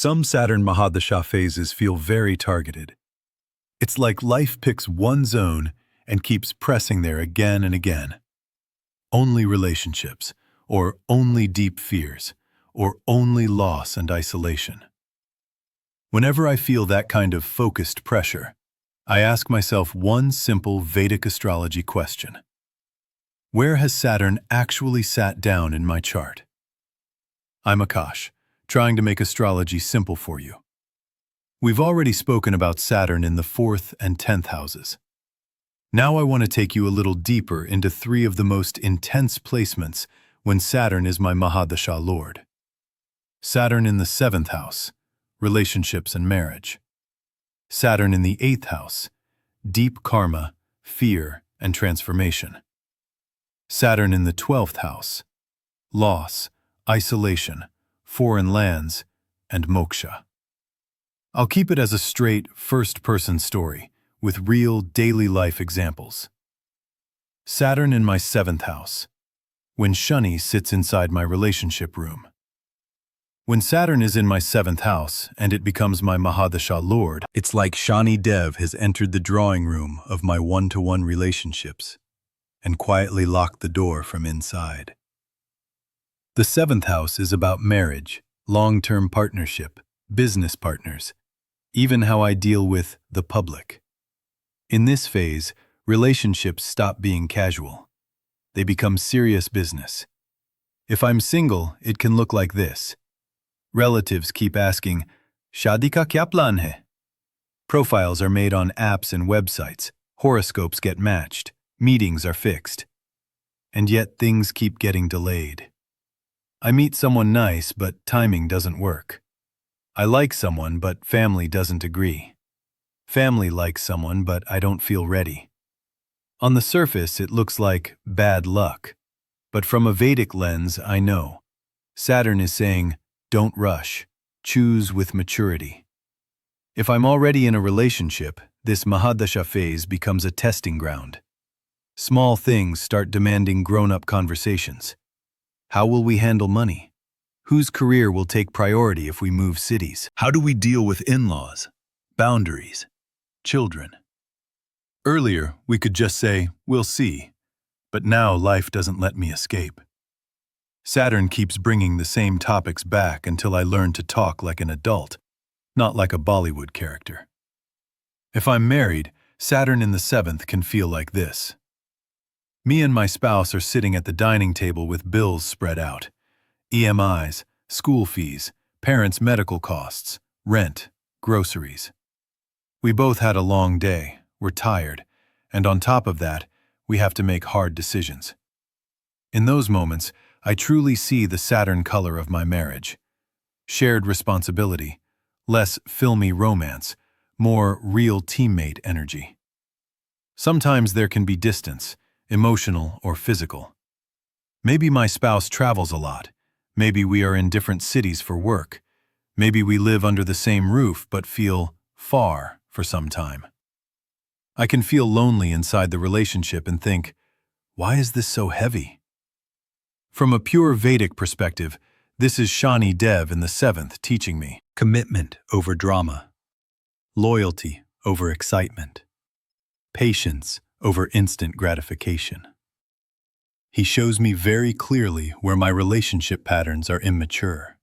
Some Saturn Mahadasha phases feel very targeted. It's like life picks one zone and keeps pressing there again and again. Only relationships, or only deep fears, or only loss and isolation. Whenever I feel that kind of focused pressure, I ask myself one simple Vedic astrology question. Where has Saturn actually sat down in my chart? I'm Akash, trying to make astrology simple for you. We've already spoken about Saturn in the 4th and 10th houses. Now I want to take you a little deeper into 3 of the most intense placements when Saturn is my Mahadasha lord. Saturn in the 7th house, relationships and marriage. Saturn in the 8th house, deep karma, fear, and transformation. Saturn in the 12th house, loss, isolation, foreign lands, and moksha. I'll keep it as a straight, first-person story, with real, daily life examples. Saturn in my 7th house, when Shani sits inside my relationship room. When Saturn is in my 7th house and it becomes my Mahadasha lord, it's like Shani Dev has entered the drawing room of my one-to-one relationships and quietly locked the door from inside. The 7th house is about marriage, long-term partnership, business partners, even how I deal with the public. In this phase, relationships stop being casual. They become serious business. If I'm single, it can look like this. Relatives keep asking, "Shadi ka kya plan hai?" Profiles are made on apps and websites, horoscopes get matched, meetings are fixed. And yet things keep getting delayed. I meet someone nice, but timing doesn't work. I like someone, but family doesn't agree. Family likes someone, but I don't feel ready. On the surface, it looks like bad luck. But from a Vedic lens, I know. Saturn is saying, don't rush, choose with maturity. If I'm already in a relationship, this Mahadasha phase becomes a testing ground. Small things start demanding grown-up conversations. How will we handle money? Whose career will take priority if we move cities? How do we deal with in-laws, boundaries, children? Earlier, we could just say, we'll see. But now life doesn't let me escape. Saturn keeps bringing the same topics back until I learn to talk like an adult, not like a Bollywood character. If I'm married, Saturn in the 7th can feel like this. Me and my spouse are sitting at the dining table with bills spread out. EMIs, school fees, parents' medical costs, rent, groceries. We both had a long day, we're tired, and on top of that, we have to make hard decisions. In those moments, I truly see the Saturn color of my marriage. Shared responsibility, less filmy romance, more real teammate energy. Sometimes there can be distance, emotional or physical. Maybe my spouse travels a lot. Maybe we are in different cities for work. Maybe we live under the same roof but feel far for some time. I can feel lonely inside the relationship and think, why is this so heavy? From a pure Vedic perspective, this is Shani Dev in the 7th teaching me commitment over drama, loyalty over excitement, patience over instant gratification. He shows me very clearly where my relationship patterns are immature.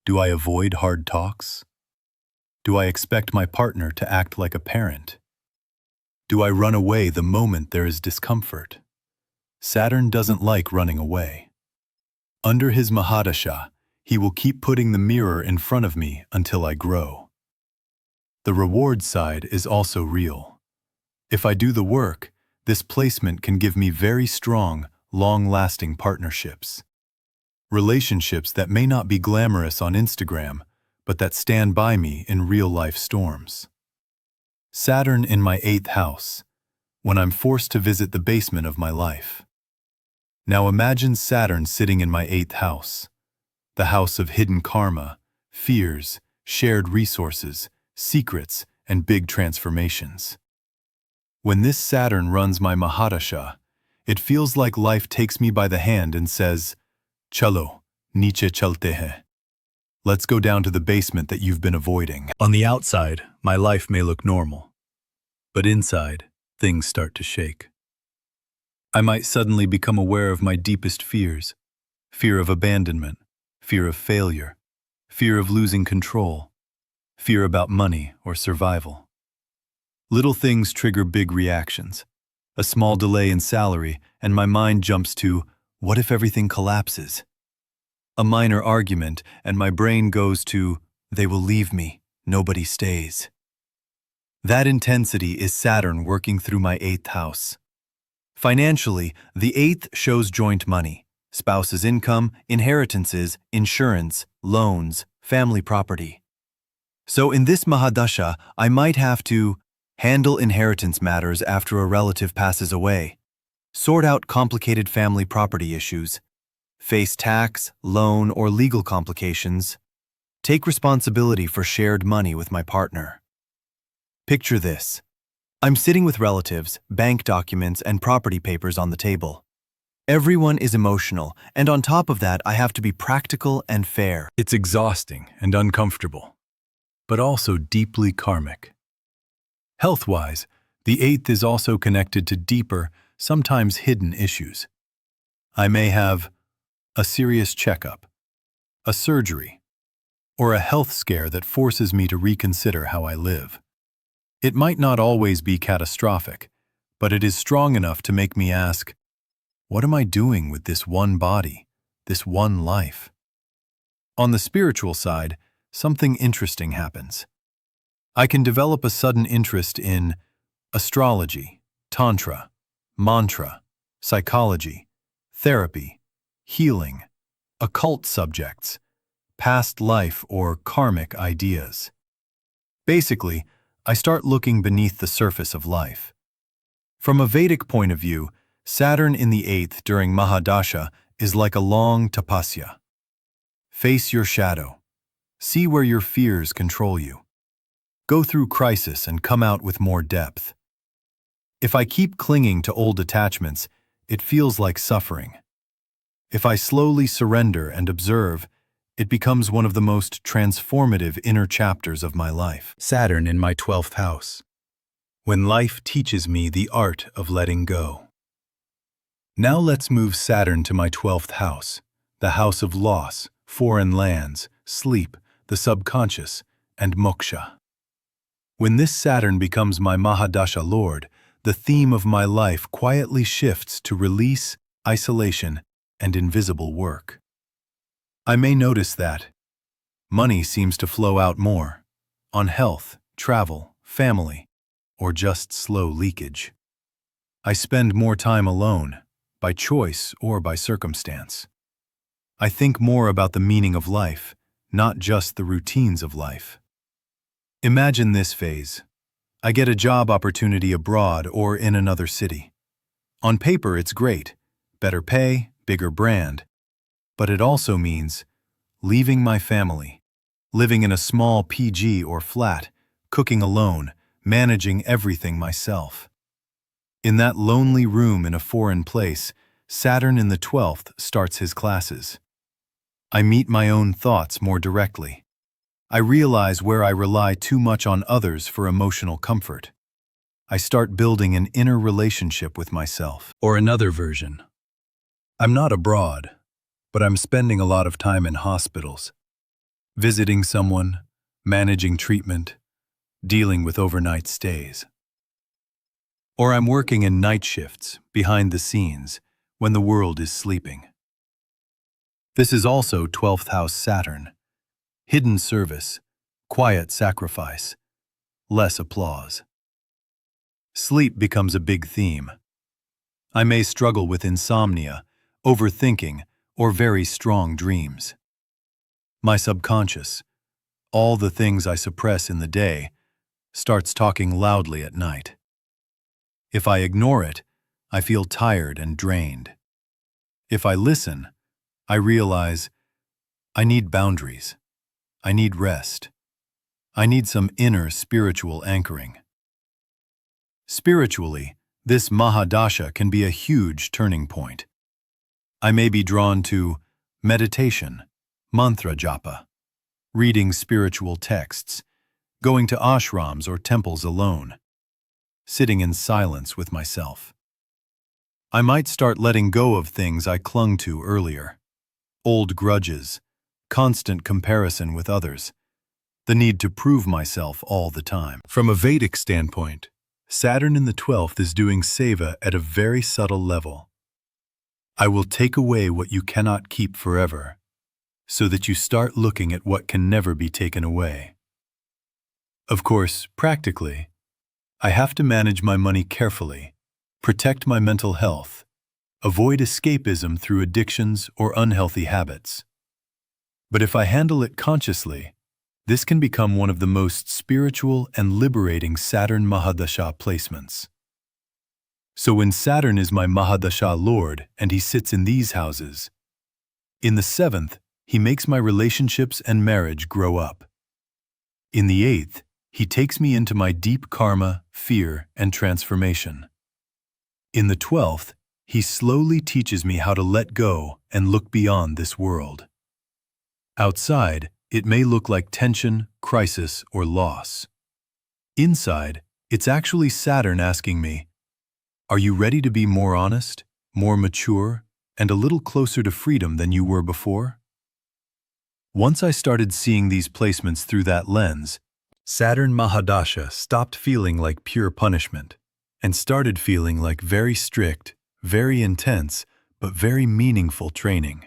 Do I avoid hard talks? Do I expect my partner to act like a parent? Do I run away the moment there is discomfort? Saturn doesn't like running away. Under his Mahadasha, he will keep putting the mirror in front of me until I grow. The reward side is also real. If I do the work, this placement can give me very strong, long-lasting partnerships. Relationships that may not be glamorous on Instagram, but that stand by me in real-life storms. Saturn in my 8th house, when I'm forced to visit the basement of my life. Now imagine Saturn sitting in my 8th house, the house of hidden karma, fears, shared resources, secrets, and big transformations. When this Saturn runs my Mahadasha, it feels like life takes me by the hand and says, "Chalo, niche chalte hai." Let's go down to the basement that you've been avoiding. On the outside, my life may look normal, but inside, things start to shake. I might suddenly become aware of my deepest fears: fear of abandonment, fear of failure, fear of losing control, fear about money or survival. Little things trigger big reactions. A small delay in salary, and my mind jumps to, what if everything collapses? A minor argument, and my brain goes to, they will leave me, nobody stays. That intensity is Saturn working through my 8th house. Financially, the 8th shows joint money, spouse's income, inheritances, insurance, loans, family property. So in this Mahadasha, I might have to handle inheritance matters after a relative passes away, sort out complicated family property issues, face tax, loan, or legal complications, take responsibility for shared money with my partner. Picture this. I'm sitting with relatives, bank documents, and property papers on the table. Everyone is emotional, and on top of that, I have to be practical and fair. It's exhausting and uncomfortable, but also deeply karmic. Health-wise, the 8th is also connected to deeper, sometimes hidden issues. I may have a serious checkup, a surgery, or a health scare that forces me to reconsider how I live. It might not always be catastrophic, but it is strong enough to make me ask, what am I doing with this one body, this one life? On the spiritual side, something interesting happens. I can develop a sudden interest in astrology, tantra, mantra, psychology, therapy, healing, occult subjects, past life or karmic ideas. Basically, I start looking beneath the surface of life. From a Vedic point of view, Saturn in the 8th during Mahadasha is like a long tapasya. Face your shadow. See where your fears control you. Go through crisis and come out with more depth. If I keep clinging to old attachments, it feels like suffering. If I slowly surrender and observe, it becomes one of the most transformative inner chapters of my life. Saturn in my 12th house. When life teaches me the art of letting go. Now let's move Saturn to my 12th house, the house of loss, foreign lands, sleep, the subconscious, and moksha. When this Saturn becomes my Mahadasha Lord, the theme of my life quietly shifts to release, isolation, and invisible work. I may notice that money seems to flow out more, on health, travel, family, or just slow leakage. I spend more time alone, by choice or by circumstance. I think more about the meaning of life, not just the routines of life. Imagine this phase. I get a job opportunity abroad or in another city. On paper, it's great. Better pay, bigger brand. But it also means leaving my family, living in a small PG or flat, cooking alone, managing everything myself. In that lonely room in a foreign place, Saturn in the 12th starts his classes. I meet my own thoughts more directly. I realize where I rely too much on others for emotional comfort. I start building an inner relationship with myself. Or another version. I'm not abroad, but I'm spending a lot of time in hospitals, visiting someone, managing treatment, dealing with overnight stays. Or I'm working in night shifts, behind the scenes, when the world is sleeping. This is also 12th house Saturn. Hidden service, quiet sacrifice, less applause. Sleep becomes a big theme. I may struggle with insomnia, overthinking, or very strong dreams. My subconscious, all the things I suppress in the day, starts talking loudly at night. If I ignore it, I feel tired and drained. If I listen, I realize I need boundaries. I need rest. I need some inner spiritual anchoring. Spiritually, this Mahadasha can be a huge turning point. I may be drawn to meditation, mantra japa, reading spiritual texts, going to ashrams or temples alone, sitting in silence with myself. I might start letting go of things I clung to earlier. Old grudges, constant comparison with others, the need to prove myself all the time. From a Vedic standpoint, Saturn in the 12th is doing seva at a very subtle level. I will take away what you cannot keep forever, so that you start looking at what can never be taken away. Of course, practically, I have to manage my money carefully, protect my mental health, avoid escapism through addictions or unhealthy habits. But if I handle it consciously, this can become one of the most spiritual and liberating Saturn Mahadasha placements. So when Saturn is my Mahadasha Lord and he sits in these houses, in the 7th, he makes my relationships and marriage grow up. In the 8th, he takes me into my deep karma, fear, and transformation. In the 12th, he slowly teaches me how to let go and look beyond this world. Outside, it may look like tension, crisis, or loss. Inside, it's actually Saturn asking me, are you ready to be more honest, more mature, and a little closer to freedom than you were before? Once I started seeing these placements through that lens, Saturn Mahadasha stopped feeling like pure punishment and started feeling like very strict, very intense, but very meaningful training.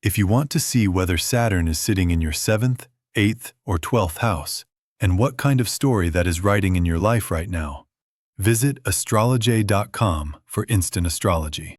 If you want to see whether Saturn is sitting in your 7th, 8th, or 12th house, and what kind of story that is writing in your life right now, visit astrology.com for instant astrology.